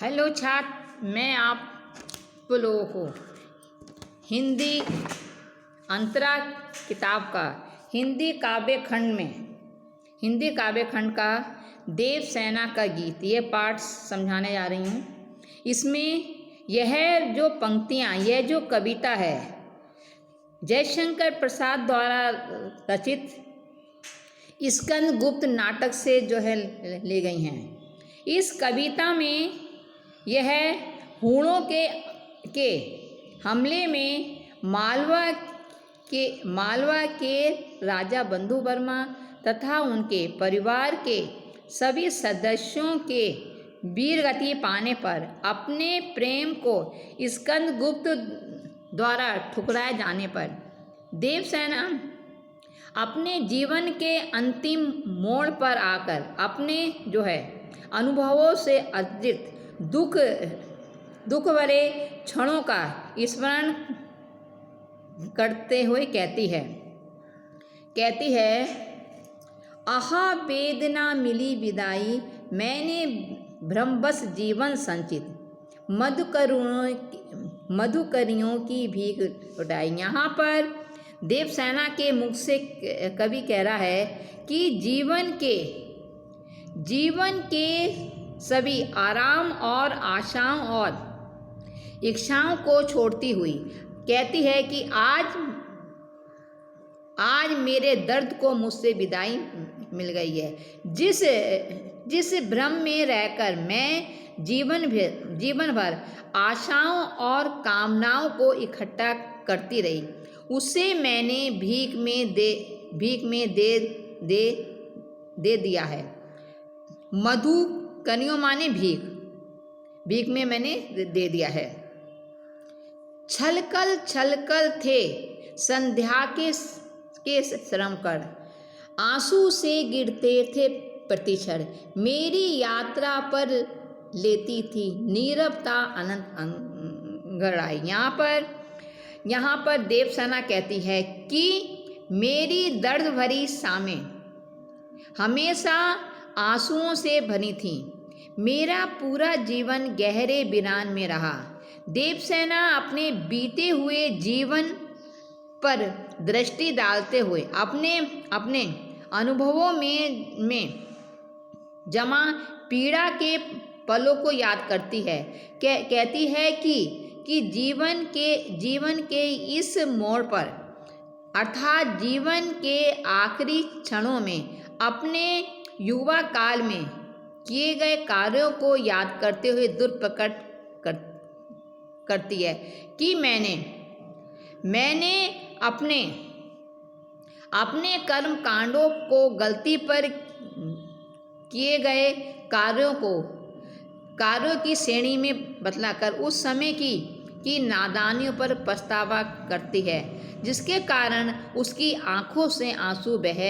Hello छात्र, मैं आप लोगों को हिंदी अंतरा किताब का हिंदी काव्य खंड का देवसेना का गीत ये पाठ समझाने जा रही हूँ। इसमें यह जो पंक्तियाँ, यह जो कविता है जयशंकर प्रसाद द्वारा रचित स्कंदगुप्त नाटक से जो है ले गई हैं। इस कविता में यह हूणों के हमले में मालवा के राजा बंधु वर्मा तथा उनके परिवार के सभी सदस्यों के वीरगति पाने पर अपने प्रेम को स्कंदगुप्त द्वारा ठुकराए जाने पर देवसेना अपने जीवन के अंतिम मोड़ पर आकर अपने जो है अनुभवों से अर्जित दुख भरे क्षणों का स्मरण करते हुए कहती है आहा वेदना मिली विदाई, मैंने भ्रमवश जीवन संचित मधुकरियों की भीख लुटाई। यहाँ पर देवसेना के मुख से कवि कह रहा है कि जीवन के सभी आराम और आशाओं और इच्छाओं को छोड़ती हुई कहती है कि आज मेरे दर्द को मुझसे विदाई मिल गई है। जिस भ्रम में रहकर मैं जीवन भर आशाओं और कामनाओं को इकट्ठा करती रही, उसे मैंने भीख में दे दिया है। मधु कनियों माने भीख में मैंने दे दिया है। छलकल थे संध्या के श्रम कर, आंसू से गिरते थे प्रतिक्षण, मेरी यात्रा पर लेती थी नीरवता अनंत अंगड़ाई। यहाँ पर देवसेना कहती है कि मेरी दर्द भरी शामें हमेशा आंसुओं से भरी थी, मेरा पूरा जीवन गहरे वीरान में रहा। देवसेना अपने बीते हुए जीवन पर दृष्टि डालते हुए अपने अनुभवों में जमा पीड़ा के पलों को याद करती है। कहती है कि जीवन के इस मोड़ पर अर्थात जीवन के आखिरी क्षणों में अपने युवा काल में किए गए कार्यों को याद करते हुए दुख प्रकट करती है कि मैंने अपने कर्म कांडों को गलती पर किए गए कार्यों की श्रेणी में बतलाकर उस समय की नादानियों पर पछतावा करती है, जिसके कारण उसकी आंखों से आंसू बह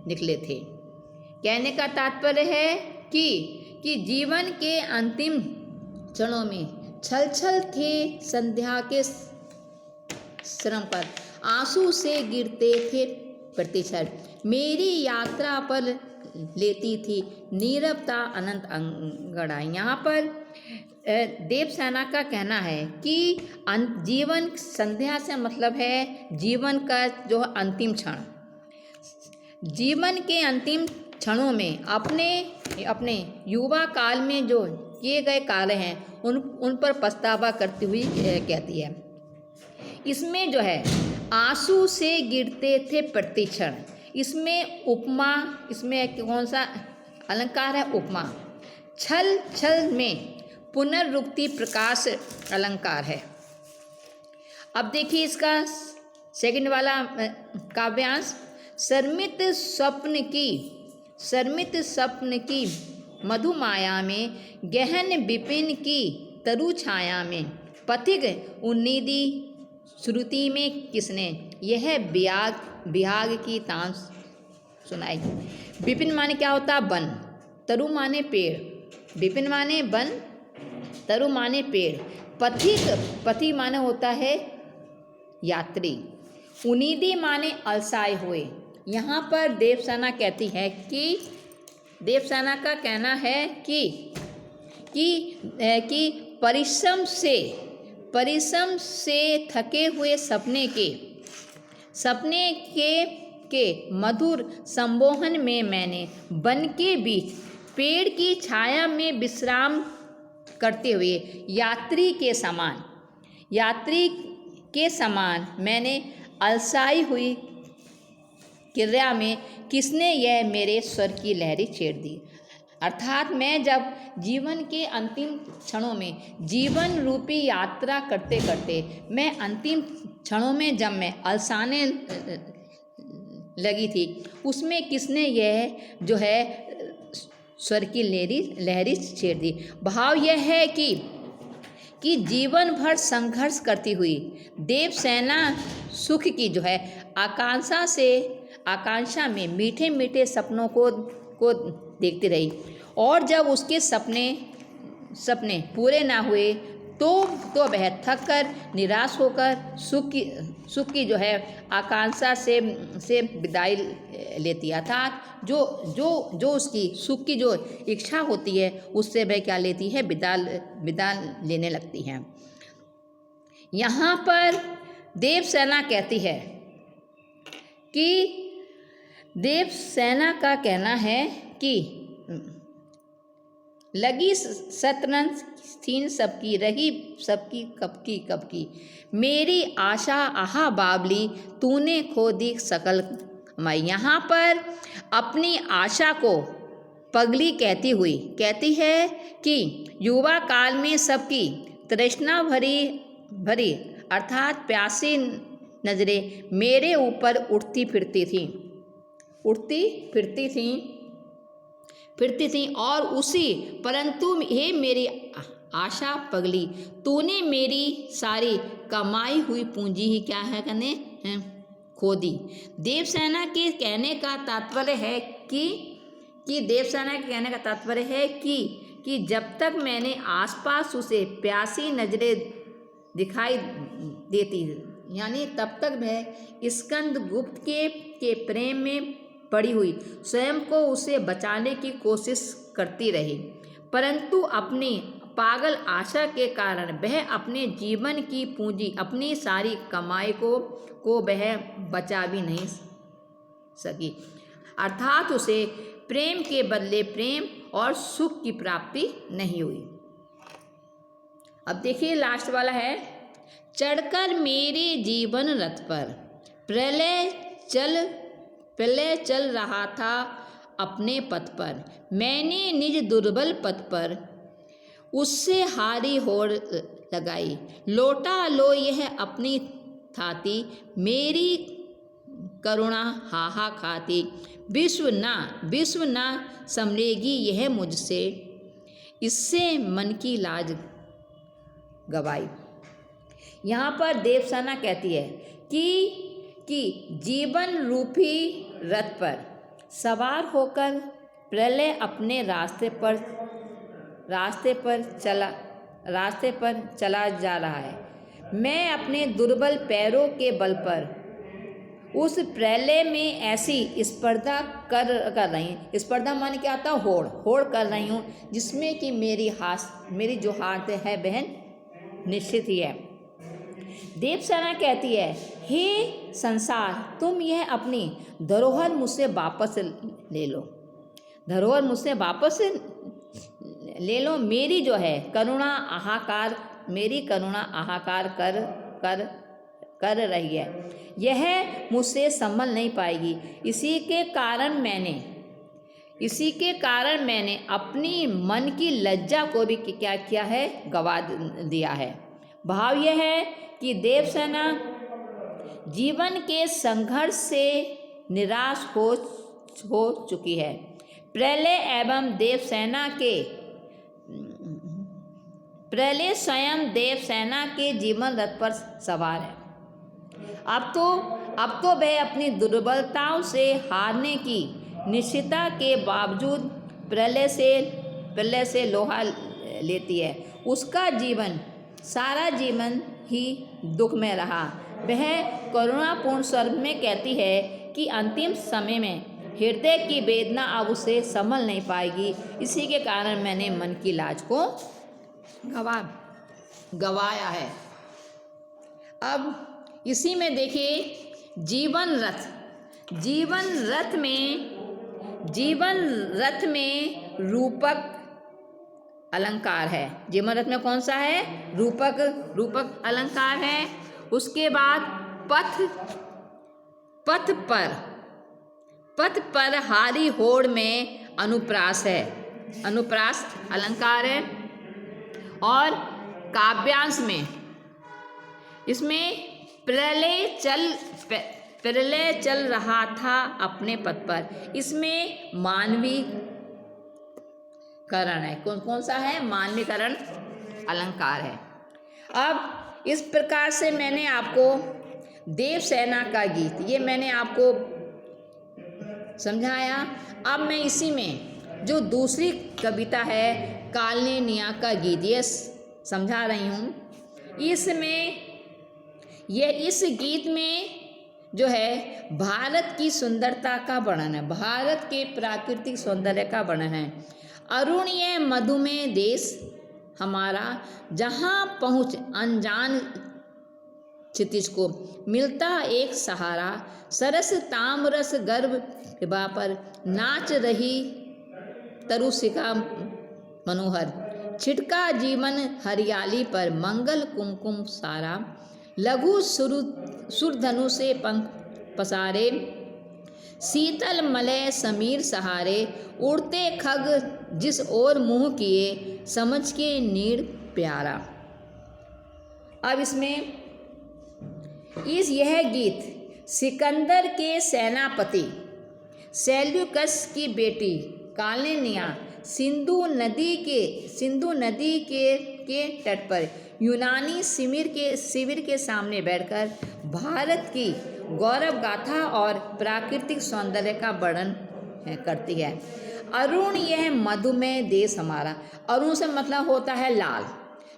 निकले थे। कहने का तात्पर्य है कि जीवन के अंतिम क्षणों में छल थे संध्या के श्रम पर, आंसू से गिरते थे प्रतिक्षण, मेरी यात्रा पर लेती थी नीरवता अनंत अंगड़ाई। यहाँ पर देवसेना का कहना है कि जीवन संध्या से मतलब है जीवन का जो अंतिम क्षण, जीवन के अंतिम क्षणों में अपने युवा काल में जो किए गए कार्य हैं उन पर पछतावा करती हुई कहती है। इसमें जो है आंसू से गिरते थे प्रतिक्षण, इसमें उपमा, इसमें कौन सा अलंकार है? उपमा। छल में पुनरुक्ति प्रकाश अलंकार है। अब देखिए इसका सेकंड वाला काव्यांश। शर्मित स्वप्न की मधुमाया में, गहन विपिन की तरु छाया में, पथिक उन्नीदी श्रुति में किसने यह बिहाग की तान सुनाई। विपिन माने क्या होता है? वन। तरु माने पेड़। विपिन माने वन, तरु माने पेड़। पथिक माने होता है यात्री। उन्नीदी माने अलसाए हुए। यहाँ पर देवसेना कहती है कि देवसेना का कहना है कि कि परिश्रम से थके हुए सपने के मधुर संमोहन में मैंने वन के बीच पेड़ की छाया में विश्राम करते हुए यात्री के समान मैंने अलसाई हुई क्रिया में किसने यह मेरे स्वर की लहरी छेड़ दी। अर्थात मैं जब जीवन के अंतिम क्षणों में जीवन रूपी यात्रा करते करते मैं अंतिम क्षणों में जब मैं अलसाने लगी थी, उसमें किसने यह जो है स्वर की लहरी छेड़ दी। भाव यह है कि जीवन भर संघर्ष करती हुई देवसेना सुख की जो है आकांक्षा में मीठे मीठे सपनों को देखती रही, और जब उसके सपने पूरे ना हुए तो वह थक कर निराश होकर सुख की जो है आकांक्षा से विदाई लेती। अर्थात जो उसकी सुख की जो इच्छा होती है उससे वह क्या लेती है, विदा लेने लगती है। यहाँ पर देवसेना कहती है कि देवसेना का कहना है कि लगी शतरंज थीन सबकी, रही सबकी कब की मेरी आशा आहा बाबली तूने खो दी सकल कमाई। यहाँ पर अपनी आशा को पगली कहती है कि युवा काल में सबकी तृष्णा भरी अर्थात प्यासी नजरें मेरे ऊपर उठती फिरती थी और उसी परंतु हे मेरी आशा पगली, तूने मेरी सारी कमाई हुई पूंजी ही क्या है खो दी। देवसेना के कहने का तात्पर्य है कि जब तक मैंने आसपास उसे प्यासी नजरें दिखाई देती, यानी तब तक वह स्कंदगुप्त के प्रेम में पड़ी हुई स्वयं को उसे बचाने की कोशिश करती रही, परंतु अपनी पागल आशा के कारण वह अपने जीवन की पूंजी, अपनी सारी कमाई को वह बचा भी नहीं सकी। अर्थात उसे प्रेम के बदले प्रेम और सुख की प्राप्ति नहीं हुई। अब देखिए लास्ट वाला है, चढ़कर मेरे जीवन रथ पर प्रलय चल रहा था अपने पथ पर, मैंने निज दुर्बल पथ पर उससे हारी होड़ लगाई। लौटा लो यह अपनी थाती, मेरी करुणा हाहा खाती, विश्व ना संभलेगी यह मुझसे, इससे मन की लाज गवाई। यहाँ पर देवसेना कहती है कि जीवन रूपी रथ पर सवार होकर प्रलय अपने रास्ते पर चला जा रहा है। मैं अपने दुर्बल पैरों के बल पर उस प्रलय में ऐसी स्पर्धा कर रही हूँ। स्पर्धा मान क्या आता, होड़ कर रही हूँ, जिसमें कि मेरी जो हाथ है वह निश्चित ही है। देवसेना कहती है, हे संसार, तुम यह अपनी धरोहर मुझसे वापस ले लो, ले लो। मेरी जो है करुणा आहाकार कर रही है, यह मुझसे संभल नहीं पाएगी। इसी के कारण मैंने अपनी मन की लज्जा को भी क्या किया है, गवा दिया है। भाव यह है कि देवसेना जीवन के संघर्ष से निराश हो चुकी है। प्रलय स्वयं देवसेना के जीवन रथ पर सवार है। अब तो वह अपनी दुर्बलताओं से हारने की निश्चितता के बावजूद प्रलय से लोहा लेती है। उसका सारा जीवन ही दुख में रहा। वह करुणापूर्ण स्वर में कहती है कि अंतिम समय में हृदय की वेदना अब उसे संभल नहीं पाएगी। इसी के कारण मैंने मन की लाज को गवाया है। अब इसी में देखिए जीवन रथ में रूपक अलंकार है। जीवन रथ में कौन सा है? रूपक अलंकार है। उसके बाद पथ पर हारी होड़ में अनुप्रास है, अनुप्रास अलंकार है। और काव्यांश में इसमें प्रलय चल रहा था अपने पथ पर, इसमें मानवीकरण है। कौन सा है? मानवीकरण अलंकार है। अब इस प्रकार से मैंने आपको देवसेना का गीत, ये मैंने आपको समझाया। अब मैं इसी में जो दूसरी कविता है कालनेनिया का गीत, ये समझा रही हूँ। इस गीत में जो है भारत की सुंदरता का वर्णन है, भारत के प्राकृतिक सौंदर्य का वर्णन है। अरुण ये मधुमेह देश हमारा, जहाँ पहुँच अनजान क्षितिज को मिलता एक सहारा। सरस तामरस गर्भ विभा पर नाच रही तरुशिका मनोहर, छिटका जीवन हरियाली पर मंगल कुमकुम सारा। लघु सुरधनु से पंख पसारे, शीतल मलय समीर सहारे। उड़ते खग जिस ओर मुँह किए, समझ के नीड़ प्यारा। अब यह गीत सिकंदर के सेनापति सेल्यूकस की बेटी कालनेनिया सिंधु नदी के तट पर यूनानी शिविर के सामने बैठकर भारत की गौरव गाथा और प्राकृतिक सौंदर्य का वर्णन करती है। अरुण यह मधुमेह देश हमारा, अरुण से मतलब होता है लाल,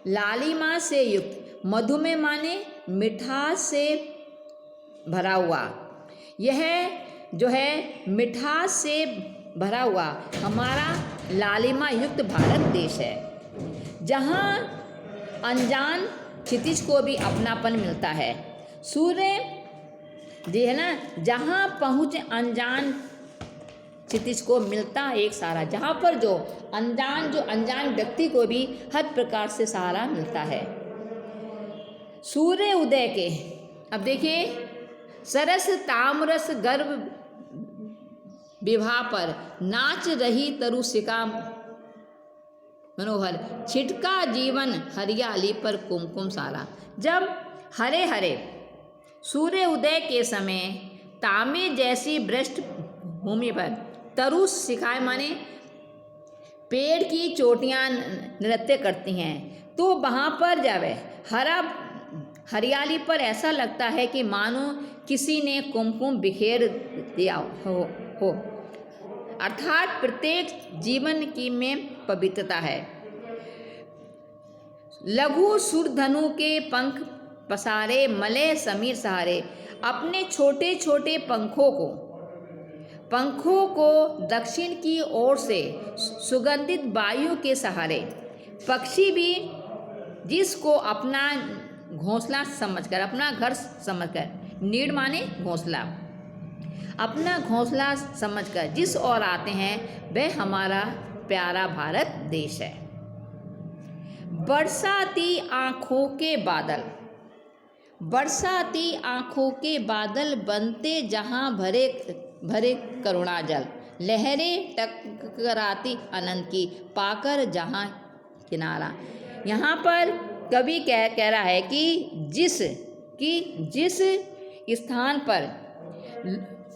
लालिमा से युक्त, मधुमेह माने मिठास से भरा हुआ। यह जो है मिठास से भरा हुआ हमारा लालिमा युक्त भारत देश है, जहाँ अनजान क्षितिज को भी अपनापन मिलता है। सूर्य जी है ना, जहाँ पहुँच अनजान क्षितिज को मिलता एक सहारा, जहाँ पर जो अनजान व्यक्ति को भी हर प्रकार से सहारा मिलता है। सूर्य उदय के, अब देखिए, सरस तामरस गर्भ विभा पर नाच रही तरुशिका मनोहर, छिटका जीवन हरियाली पर कुमकुम सारा। जब हरे हरे सूर्य उदय के समय तांबे जैसी भ्रष्ट भूमि पर तरु शिखाएं माने पेड़ की चोटियां नृत्य करती हैं, तो वहाँ पर जावे हरियाली पर ऐसा लगता है कि मानो किसी ने कुमकुम बिखेर दिया हो। अर्थात प्रत्येक जीवन की में पवित्रता है। लघु सुरधनु के पंख पसारे मलय समीर सहारे, अपने छोटे छोटे पंखों को दक्षिण की ओर से सुगंधित वायु के सहारे, पक्षी भी जिसको अपना घोंसला समझकर, अपना घर समझकर, नीड़ माने घोंसला, अपना घोंसला समझकर जिस ओर आते हैं वह हमारा प्यारा भारत देश है। बरसाती आँखों के बादल बनते जहाँ भरे करुणा जल, लहरें टकराती अनंत की पाकर जहाँ किनारा। यहाँ पर कवि कह रहा है कि जिस स्थान पर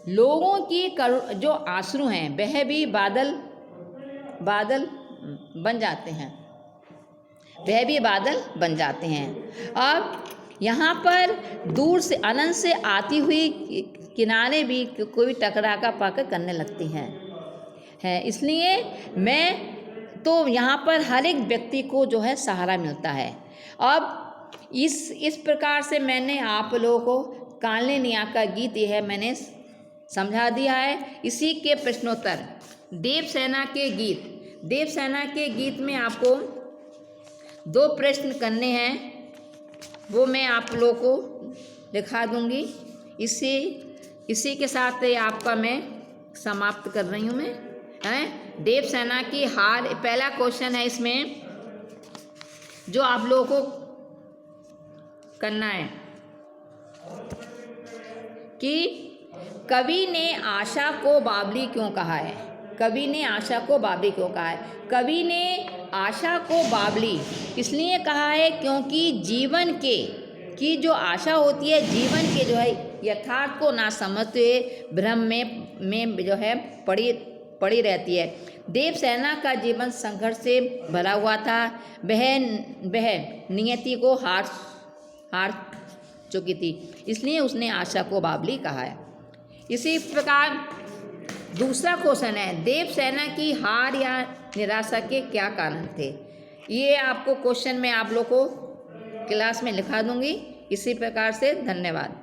लोगों की जो आंसू हैं वह भी बादल बन जाते हैं, वह भी बादल बन जाते हैं। अब यहाँ पर दूर से अनंत से आती हुई किनारे भी कोई टकरा का पाकर करने लगती हैं। इसलिए मैं तो यहाँ पर हर एक व्यक्ति को जो है सहारा मिलता है। अब इस प्रकार से मैंने आप लोगों को कालनेनिया का गीत यह मैंने समझा दिया है। इसी के प्रश्नोत्तर देवसेना के गीत। देवसेना के गीत में आपको 2 प्रश्न करने हैं, वो मैं आप लोगों को दिखा दूंगी। इसी के साथ आपका मैं समाप्त कर रही हूँ। मैं देवसेना की हार, पहला क्वेश्चन है इसमें जो आप लोगों को करना है कि कवि ने आशा को बावली क्यों कहा है। कवि ने आशा को बावली क्यों कहा है। कवि ने आशा को बावली इसलिए कहा है क्योंकि जीवन की जो आशा होती है, जीवन के जो है यथार्थ को ना समझते हुए भ्रम में जो है पड़ी रहती है। देवसेना का जीवन संघर्ष से भरा हुआ था। वह नियति को हार चुकी थी, इसलिए उसने आशा को बावली कहा है। इसी प्रकार दूसरा क्वेश्चन है, देवसेना की हार या निराशा के क्या कारण थे। ये आपको क्वेश्चन में आप लोग को क्लास में लिखा दूंगी। इसी प्रकार से धन्यवाद।